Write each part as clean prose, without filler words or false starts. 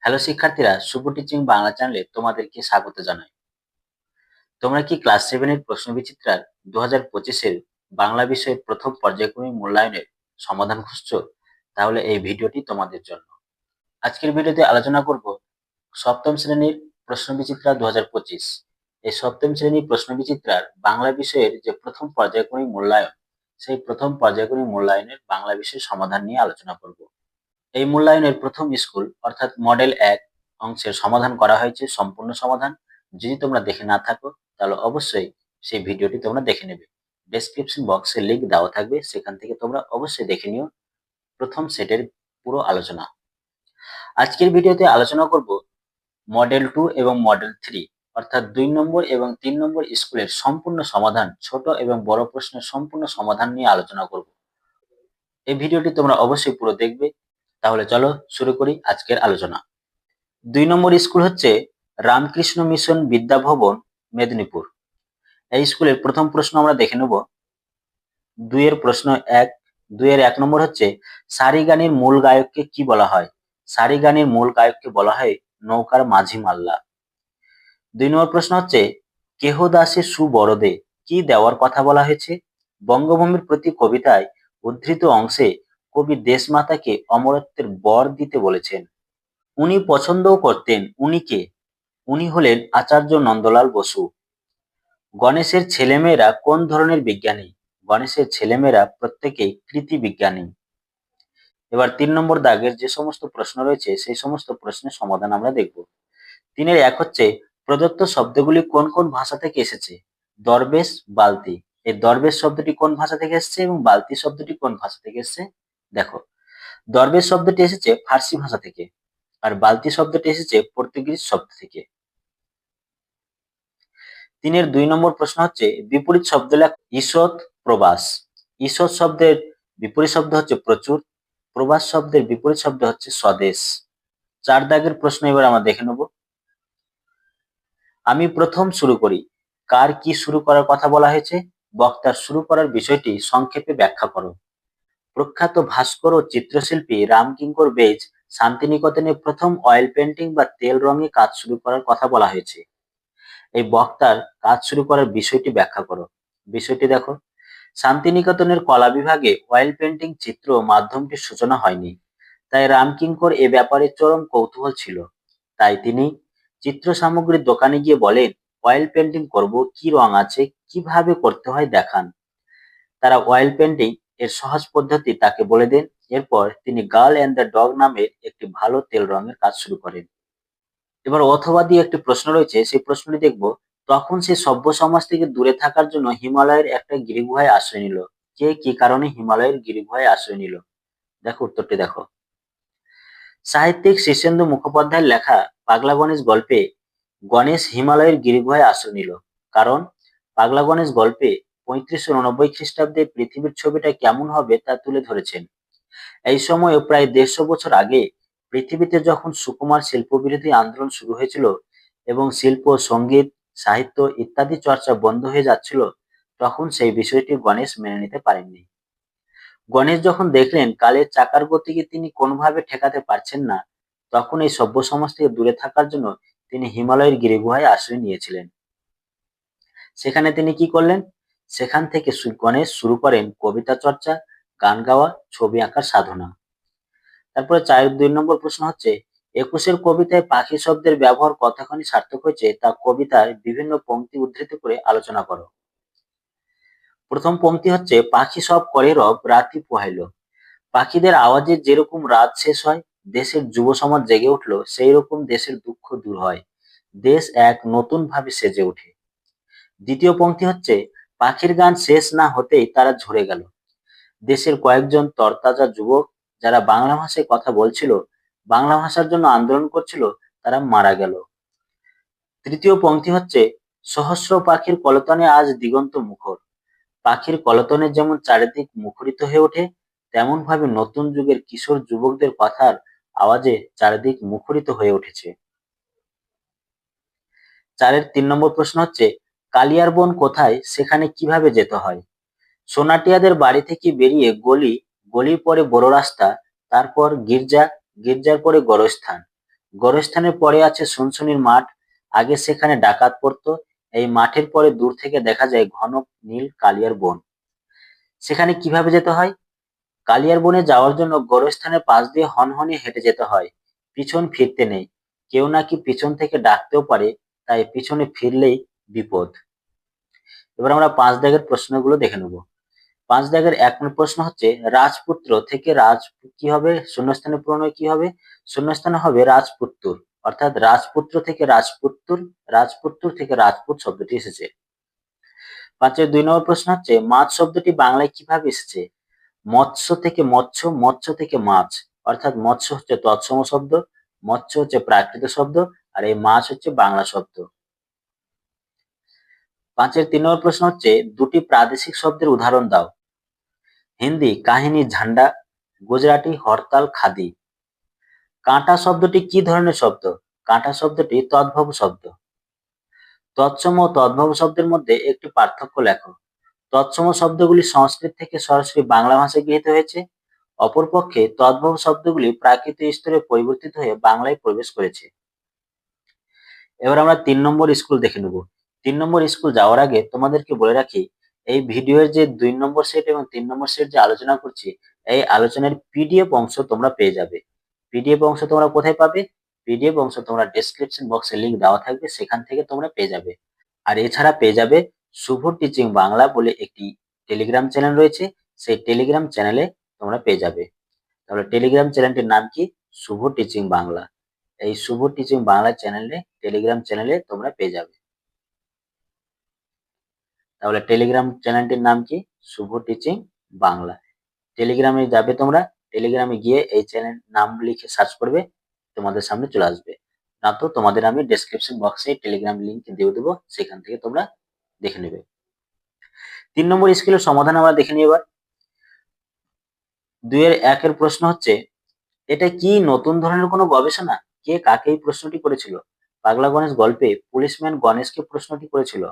Hello শিক্ষার্থীরা, শুভ teaching Bangla চ্যানেলে তোমাদেরকে স্বাগত জানাই। তোমরা কি ক্লাস 7 এর প্রশ্নবিচিত্রার 2025-এর বাংলা বিষয়ের প্রথম পর্যায়ক্রমিক মূল্যায়নের সমাধান খুঁজছো? তাহলে এই ভিডিওটি তোমাদের জন্য। আজকের ভিডিওতে আলোচনা করব সপ্তম শ্রেণীর প্রশ্নবিচিত্রা 2025। এই সপ্তম শ্রেণীর প্রশ্নবিচিত্রার বাংলা বিষয়ের যে প্রথম পর্যায়ক্রমিক মূল্যায়ন, সেই প্রথম পর্যায়ক্রমিক মূল্যায়নের বাংলা বিষয়ের সমাধান নিয়ে আলোচনা করব। এই মূল্যায়নের প্রথম স্কুল অর্থাৎ মডেল 1 অংশের সমাধান করা হয়েছে সম্পূর্ণ সমাধান। যদি তোমরা দেখে না থাকো তাহলে অবশ্যই সেই ভিডিওটি তোমরা দেখে নেবে। ডেসক্রিপশন বক্সে লিংক দেওয়া থাকবে, সেখান থেকে তোমরা অবশ্যই দেখে নিও প্রথম সেটের পুরো আলোচনা। আজকের ভিডিওতে আলোচনা করব মডেল 2 এবং মডেল 3 অর্থাৎ 2 নম্বর এবং 3 নম্বর স্কুলের সম্পূর্ণ সমাধান, ছোট এবং বড় প্রশ্নের সম্পূর্ণ সমাধান নিয়ে আলোচনা করব। এই ভিডিওটি তোমরা অবশ্যই পুরো দেখবে। তাহলে চলো শুরু করি আজকের আলোচনা। 2 নম্বর স্কুল হচ্ছে রামকৃষ্ণ মিশন বিদ্যাভবন, মেদিনীপুর। এই স্কুলের প্রথম প্রশ্ন আমরা দেখে নেব। 2 এর প্রশ্ন 1, 2 এর 1 নম্বর হচ্ছে সারি গানের মূল গায়ককে কি বলা হয়? সারি গানের মূল গায়ককে বলা হয় নৌকার মাঝি মাল্লা। 2 নম্বর প্রশ্ন হচ্ছে কেহ দাসে সুবরদে কি দেওয়ার কথা বলা হয়েছে? বঙ্গভূমির প্রতি কবিতায় উদ্ধৃত অংশে কবি দেশমাতাকে অমরত্বের বর দিতে বলেছেন। উনি পছন্দও করতেন। উনি কে? উনি হলেন আচার্য নন্দলাল বসু। গণেশের ছেলেমেয়েরা কোন ধরনের বিজ্ঞানী? গণেশের ছেলেমেয়েরা প্রত্যেকেই কৃতি বিজ্ঞানী। এবার 3 নম্বর দাগের যে সমস্ত প্রশ্ন রয়েছে সেই সমস্ত প্রশ্নের সমাধান আমরা দেখব। 3 এর 1 হচ্ছে প্রদত্ত শব্দগুলি কোন কোন ভাষা থেকে এসেছে? দরবেশ, বালতি। এই দরবেশ শব্দটি কোন ভাষা থেকে এসেছে এবং বালতি শব্দটি কোন ভাষা থেকে এসেছে? দেখো, দরবেশ শব্দটি এসেছে ফার্সি ভাষা থেকে, আর বালতি শব্দটি এসেছে পর্তুগিজ শব্দ থেকে। 3 এর 2 নম্বর প্রশ্ন হচ্ছে বিপরীত শব্দ লেখ। ঈষৎ, প্রবাস। ঈষৎ শব্দের বিপরীত শব্দ হচ্ছে প্রচুর, প্রবাস শব্দের বিপরীত শব্দ হচ্ছে স্বদেশ। 4 দাগের প্রশ্ন এবার আমরা দেখে নেব। আমি প্রথম শুরু করি। কার কি শুরু করার কথা বলা হয়েছে? বক্তার শুরু করার বিষয়টি সংক্ষেপে ব্যাখ্যা করো। প্রখ্যাত ভাস্কর ও চিত্রশিল্পী রামকিঙ্কর বেইজ শান্তিনিকেতনে প্রথম অয়েল পেন্টিং বা তেল রঙে কাজ শুরু করার কথা বলা হয়েছে। এই বক্তার কাজ শুরু করার বিষয়টি ব্যাখ্যা করো। বিষয়টি দেখো, শান্তিনিকেতনের কলা বিভাগে অয়েল পেন্টিং চিত্র মাধ্যমটির সূচনা হয়নি, তাই রামকিঙ্কর এ ব্যাপারে চরম কৌতূহল ছিল। তাই তিনি চিত্র সামগ্রীর দোকানে গিয়ে বলেন, অয়েল পেন্টিং করব, কি রং আছে, কিভাবে করতে হয় দেখান। তারা অয়েল পেন্টিং এর সহজ পদ্ধতি তাকে বলে দেন। এরপর তিনি গার্ল এন্ড দ্য ডগ নামের একটি ভালো তেল রঙের কাজ শুরু করেন। এবার অথবা দিয়ে একটি প্রশ্ন রয়েছে, সেই প্রশ্নটি দেখব। তখন সে সভ্য সমাজ থেকে দূরে থাকার জন্য হিমালয়ের একটা গিরিগুহায় আশ্রয় নিল। কে কি কারণে হিমালয়ের গিরিগুহায় আশ্রয় নিল? দেখো উত্তরটি দেখো। সাহিত্যিক শীর্ষেন্দু মুখোপাধ্যায়ের লেখা পাগলা গণেশ গল্পে গণেশ হিমালয়ের গিরিগুহায় আশ্রয় নিল। কারণ পাগলা গণেশ গল্পে 3589 খ্রিস্টাব্দে পৃথিবীর ছবিটা কেমন হবে তা তুলে ধরেছেন। এই সময়ে প্রায় 150 বছর আগে পৃথিবীতে যখন সুকুমার শিল্প বিরোধী আন্দোলন শুরু হয়েছিল এবং শিল্প, সঙ্গীত, সাহিত্য ইত্যাদি চর্চা বন্ধ হয়ে যাচ্ছিল, তখন সেই বিষয়টি গণেশ মেনে নিতে পারেননি। গণেশ যখন দেখলেন কালের চাকার গতিকে তিনি কোনোভাবে ঠেকাতে পারছেন না, তখন এই সভ্য সমাজ থেকে দূরে থাকার জন্য তিনি হিমালয়ের গিরিগুহায় আশ্রয় নিয়েছিলেন। সেখানে তিনি কি করলেন? সেখান থেকে গণেশ শুরু করেন কবিতা চর্চা, গান গাওয়া, ছবি আঁকার সাধনা। তারপরে 2 নম্বর প্রশ্ন হচ্ছে 21-এর কবিতায় পাখি শব্দের ব্যবহার কতখানি সার্থক হয়েছে তা কবিতার বিভিন্ন পংক্তি উদ্ধৃত করে আলোচনা করো। প্রথম পংক্তি হচ্ছে পাখি সব করে রব রাতি পোহাইল। পাখিদের আওয়াজে যেরকম রাত শেষ হয়, দেশের যুব সমাজ জেগে উঠলো, সেই রকম দেশের দুঃখ দূর হয়, দেশ এক নতুন ভাবে সেজে ওঠে। দ্বিতীয় পংক্তি হচ্ছে পাখির গান শেষ না হতেই তারা ঝরে গেল। দেশের কয়েকজন তরতাজা যুবক যারা বাংলা ভাষায় কথা বলছিল, বাংলা ভাষার জন্য আন্দোলন করছিল, তারা মারা গেল। তৃতীয় পংক্তি হচ্ছে সহস্র পাখির কলতানে আজ দিগন্ত মুখর। পাখির কলতানে যেমন চারিদিক মুখরিত হয়ে ওঠে, তেমন ভাবে নতুন যুগের কিশোর যুবকদের কথার আওয়াজে চারিদিক মুখরিত হয়ে উঠেছে। 4-এর 3 নম্বর প্রশ্ন হচ্ছে কালিয়ার বন কোথায়, সেখানে কিভাবে যেতে হয়? সোনাটিয়াদের বাড়ি থেকে বেরিয়ে গলি, গলির পরে বড় রাস্তা, তারপর গির্জা, গির্জার পরে গোরস্থান, গোরস্থানের পরে আছে শুনশুনির মাঠ, আগে সেখানে ডাকাত পড়তো। এই মাঠের পরে দূর থেকে দেখা যায় ঘন নীল কালিয়ার বন। সেখানে কিভাবে যেতে হয়? কালিয়ার বনে যাওয়ার জন্য গোরস্থানের পাশ দিয়ে হনহনিয়ে হেঁটে যেতে হয়। পিছন ফিরতে নেই, কেউ নাকি পিছন থেকে ডাকতেও পারে, তাই পিছনে ফিরলেই বিপদ। এবার আমরা ৫ দাগের প্রশ্নগুলো দেখে নেব। ৫ দাগের ১ নম্বর প্রশ্ন হচ্ছে, রাজপুত্র থেকে কি হবে? শূন্যস্থানে পূরণ হয়ে কি হবে? শূন্যস্থানে হবে রাজপুত্তুর, অর্থাৎ রাজপুত্র থেকে রাজপুত্তুর, রাজপুত্তুর থেকে রাজপুত শব্দটি এসেছে। ৫ ২ নম্বর প্রশ্ন হচ্ছে, মাছ শব্দটি বাংলায় কিভাবে এসেছে? মৎস্য থেকে মৎস্য, মৎস্য থেকে মাছ, অর্থাৎ মৎস্য হচ্ছে তৎসম শব্দ, মৎস্য হচ্ছে প্রাকৃত শব্দ, আর এই মাছ হচ্ছে বাংলা শব্দ। ৫ নম্বর প্রশ্ন হচ্ছে, দুটি প্রাদেশিক শব্দের উদাহরণ দাও। হিন্দি কাহিনী ঝান্ডা, গুজরাটি হরতাল খাদি। কাঁটা শব্দটি কি ধরনের শব্দ? কাঁটা শব্দটি তদ্ভব শব্দ। তৎসম ও তদ্ভব শব্দের মধ্যে একটি পার্থক্য লেখো। তৎসম শব্দগুলি সংস্কৃত থেকে সরাসরি বাংলা ভাষায় গৃহীত হয়েছে, অপরপক্ষে তদ্ভব শব্দগুলি প্রাকৃত স্তরে পরিবর্তিত হয়ে বাংলায় প্রবেশ করেছে। এবার আমরা ৩ নম্বর স্কুল দেখে নেব। ৩ নম্বর স্কুল যাওয়ার আগে তোমাদেরকে বলে রাখি, এই ভিডিওর যে ২ নম্বর সেট এবং ৩ নম্বর সেট যে আলোচনা করছি, এই আলোচনার পিডিএফ অংশ তোমরা পেয়ে যাবে। পিডিএফ অংশ তোমরা কোথায় পাবে? পিডিএফ অংশ তোমরা ডেসক্রিপশন বক্সে লিংক দেওয়া থাকবে, সেখান থেকে তোমরা পেয়ে যাবে। আর এছাড়া পেয়ে যাবে শুভ টিচিং বাংলা বলে একটি টেলিগ্রাম চ্যানেল রয়েছে, সেই টেলিগ্রাম চ্যানেলে তোমরা পেয়ে যাবে। তাহলে টেলিগ্রাম চ্যানেলটির নাম কি? শুভ টিচিং বাংলা। এই শুভ টিচিং বাংলা চ্যানেলে, টেলিগ্রাম চ্যানেলে তোমরা পেয়ে যাবে। তাহলে টেলিগ্রাম চ্যানেলটির নাম কি? শুভ টিচিং বাংলা। টেলিগ্রামে যাবে তোমরা, টেলিগ্রামে গিয়ে এই চ্যানেল নাম লিখে সার্চ করবে, তোমাদের সামনে চলে আসবে। না তো তোমাদের আমি ডেসক্রিপশন বক্সে টেলিগ্রাম লিংক দিয়ে দেবো, সেখান থেকে তোমরা দেখে নেবে। ৩ নম্বর স্কিলের সমাধান আমরা দেখে নিই এবার। ২ এর ১ এর প্রশ্ন হচ্ছে, এটা কি নতুন ধরনের কোনো গবেষণা? কে কাকে এই প্রশ্নটি করেছিল? পাগলা গণেশ গল্পে পুলিশম্যান গণেশকে প্রশ্নটি করেছিল।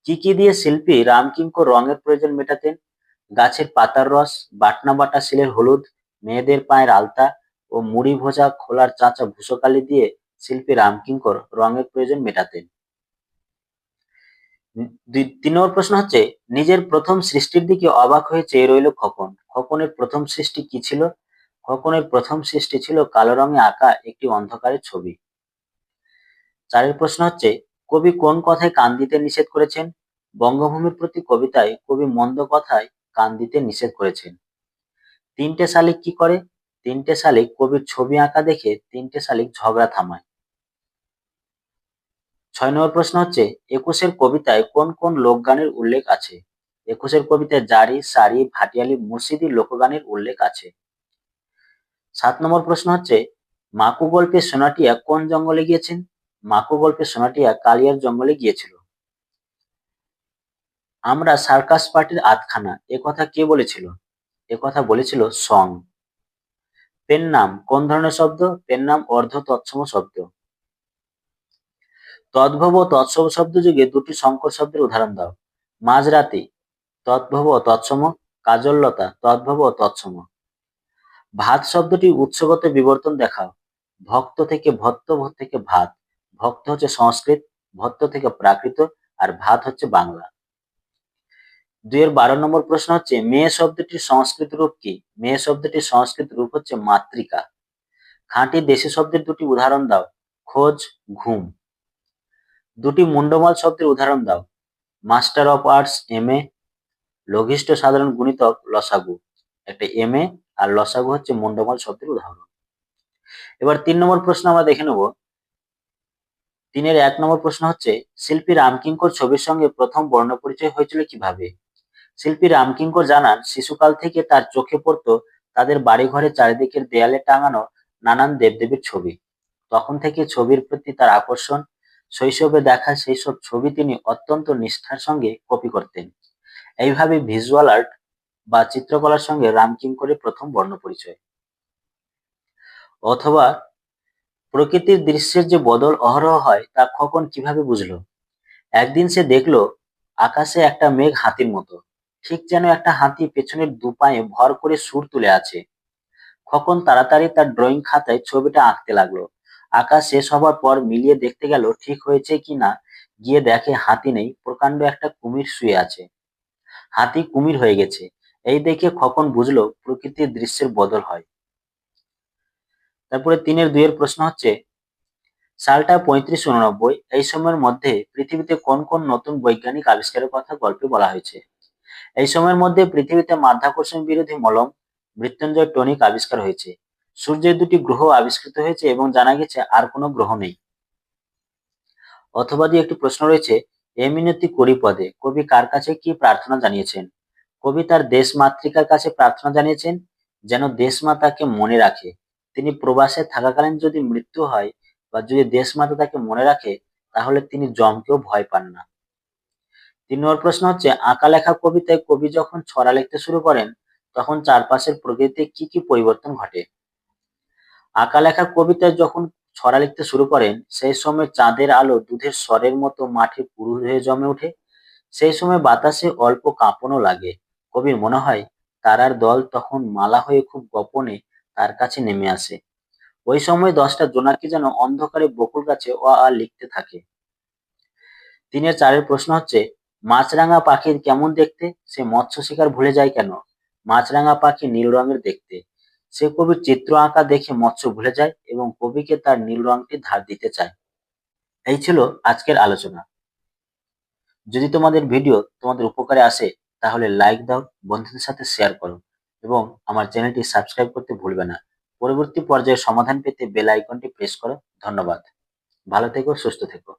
কি কি দিয়ে শিল্পী রামকিঙ্কর রঙের প্রয়োজন মেটাতেন? গাছের পাতার রস, বাটনা বাটা শিলের হলুদ, মেয়েদের পায়ের আলতা ও মুড়ি ভোজা খোলার চাঁচা ভূষকালি দিয়ে শিল্পী রামকিঙ্কর রঙের প্রয়োজন মেটাতেন। ৩ নম্বর প্রশ্ন হচ্ছে, নিজের প্রথম সৃষ্টির দিকে অবাক হয়ে চেয়ে রইল খোকন। খোকনের প্রথম সৃষ্টি কি ছিল? খোকনের প্রথম সৃষ্টি ছিল কালো রঙে আঁকা একটি অন্ধকারের ছবি। ৪ প্রশ্ন হচ্ছে, কবি কোন কথায় কান দিতে নিষেধ করেছেন? বঙ্গভূমির প্রতি কবিতায় কবি মন্দ কথায় কান দিতে নিষেধ করেছেন। ৩টে শালিক কি করে? ৩টে শালিক কবির ছবি আঁকা দেখে ৩টে শালিক ঝগড়া থামায়। ৬ নম্বর প্রশ্ন হচ্ছে, একুশের কবিতায় কোন কোন লোকগানের উল্লেখ আছে? একুশের কবিতায় জারি, সারি, ভাটিয়ালি, মুর্শিদি লোকগানের উল্লেখ আছে। ৭ নম্বর প্রশ্ন হচ্ছে, মাকু গল্পে সোনাটিয়া কোন জঙ্গলে গিয়েছেন? মাকু গল্পে সোনাটিয়া কালিয়ার জঙ্গলে গিয়েছিল। আমরা সার্কাস পার্টির আধখানা, একথা কে বলেছিল? একথা বলেছিল সং। পেন নাম কোন ধরনের শব্দ? পেন নাম অর্ধ তৎসম শব্দ। তদ্ভব ও তৎসম শব্দ যুগে দুটি সংকর শব্দের উদাহরণ দাও। মাঝরাতি তদ্ভব ও তৎসম, কাজললতা তদ্ভব ও তৎসম। ভাত শব্দটি উৎসগত বিবর্তন দেখাও। ভক্ত থেকে ভত্ত, থেকে ভাত। ভক্ত হচ্ছে সংস্কৃত, ভত্ত থেকে প্রাকৃত, আর ভাত হচ্ছে বাংলা। ২ এর ১২ নম্বর প্রশ্ন হচ্ছে, মেয়ে শব্দটির সংস্কৃত রূপ কি? মেয়ে শব্দটির সংস্কৃত রূপ হচ্ছে মাতৃকা। খাঁটি দেশি শব্দের দুটি উদাহরণ দাও। খোঁজ, ঘুম। দুটি মুন্ডমাল শব্দের উদাহরণ দাও। Master of arts M A, লঘিষ্ঠ সাধারণ গুণিতক লসাগু। একটা এম এ আর লসাগু হচ্ছে মুন্ডমাল শব্দের উদাহরণ। এবার ৩ নম্বর প্রশ্ন আমরা দেখে নেব। ৩ এর ১ নম্বর প্রশ্ন হচ্ছে, শিল্পী রামকিঙ্কর ছবির সঙ্গে প্রথম বর্ণপরিচয় হয়েছিল কিভাবে? শিল্পী রামকিঙ্কর জানান, শিশুকাল থেকে তার চোখে পড়তো তাদের বাড়িঘরের চারিদিকের দেয়ালে টাঙানো নানান দেবদেবীর ছবি। তখন থেকে ছবির প্রতি তার আকর্ষণ। শৈশবে দেখা সেই সব ছবি তিনি অত্যন্ত নিষ্ঠার সঙ্গে কপি করতেন। এইভাবে ভিজুয়াল আর্ট বা চিত্রকলার সঙ্গে রামকিঙ্করের প্রথম বর্ণপরিচয়। অথবা প্রকৃতির দৃশ্যের যে বদল অহরহ হয় তা খোকন কিভাবে বুঝলো? একদিন সে দেখলো আকাশে একটা মেঘ হাতির মতো, ঠিক যেন একটা হাতি পেছনের দুপায়ে ভর করে সুর তুলে আছে। খোকন তাড়াতাড়ি তার ড্রয়িং খাতায় ছবিটা আঁকতে লাগলো। আঁকা শেষ হবার পর মিলিয়ে দেখতে গেল ঠিক হয়েছে কি না। গিয়ে দেখে হাতি নেই, প্রকাণ্ড একটা কুমির শুয়ে আছে। হাতি কুমির হয়ে গেছে। এই দেখে খোকন বুঝলো প্রকৃতির দৃশ্যের বদল হয়। তারপরে 3-এর 2 প্রশ্ন হচ্ছে, সালটা 3589। এই সময়ের মধ্যে পৃথিবীতে কোন কোন নতুন বৈজ্ঞানিক আবিষ্কারের কথা গল্পে বলা হয়েছে? এই সময়ের মধ্যে পৃথিবীতে মাধ্যাকর্ষণ বিরোধী মলম মৃত্যুঞ্জয় টনিক আবিষ্কার হয়েছে। সূর্যের 2টি গ্রহ আবিষ্কৃত হয়েছে এবং জানা গেছে আর কোনো গ্রহ নেই। অথবা দিয়ে একটি প্রশ্ন রয়েছে, এমিনতি করি পদে কবি কার কাছে কি প্রার্থনা জানিয়েছেন? কবি তার দেশ মাতৃকার কাছে প্রার্থনা জানিয়েছেন যেন দেশমা তাকে মনে রাখে। তিনি প্রবাসে থাকাকালীন যদি মৃত্যু হয় বা যদি দেশমাতা তাকে মনে রাখে, তাহলে তিনি যমকেও ভয় পান না। 3 নম্বর প্রশ্ন হচ্ছে, আঁকা লেখা কবিতায় কবি যখন ছড়া লিখতে শুরু করেন তখন চারপাশের প্রকৃতিতে কি কি পরিবর্তন ঘটে? আঁকা লেখা কবিতায় যখন ছড়া লিখতে শুরু করেন সেই সময় চাঁদের আলো দুধের স্বরের মতো মাঠে পুরু হয়ে জমে ওঠে। সেই সময় বাতাসে অল্প কাঁপনও লাগে। কবির মনে হয় তারার দল তখন মালা হয়ে খুব গোপনে তার কাছে নেমে আসে। ওই সময় 10টা জোনাকি যেন অন্ধকারে বকুল গাছে অ আ লিখতে থাকে। 3-এর 4 প্রশ্ন হচ্ছে, মাছরাঙা পাখির কেমন দেখতে? সে মৎস্য শিকার ভুলে যায় কেন? মাছরাঙা পাখি নীল রঙের দেখতে। সে কবির চিত্র আঁকা দেখে মৎস্য ভুলে যায় এবং কবিকে তার নীল রংটি ধার দিতে চায়। এই ছিল আজকের আলোচনা। যদি তোমাদের ভিডিও তোমাদের উপকারে আসে তাহলে লাইক দাও, বন্ধুদের সাথে শেয়ার করো এবং আমার চ্যানেলটি সাবস্ক্রাইব করতে ভুলবে না। পরবর্তী পর্যায়ে সমাধান পেতে বেল আইকনটি প্রেস করো। ধন্যবাদ। ভালো থেকো, সুস্থ থেকো।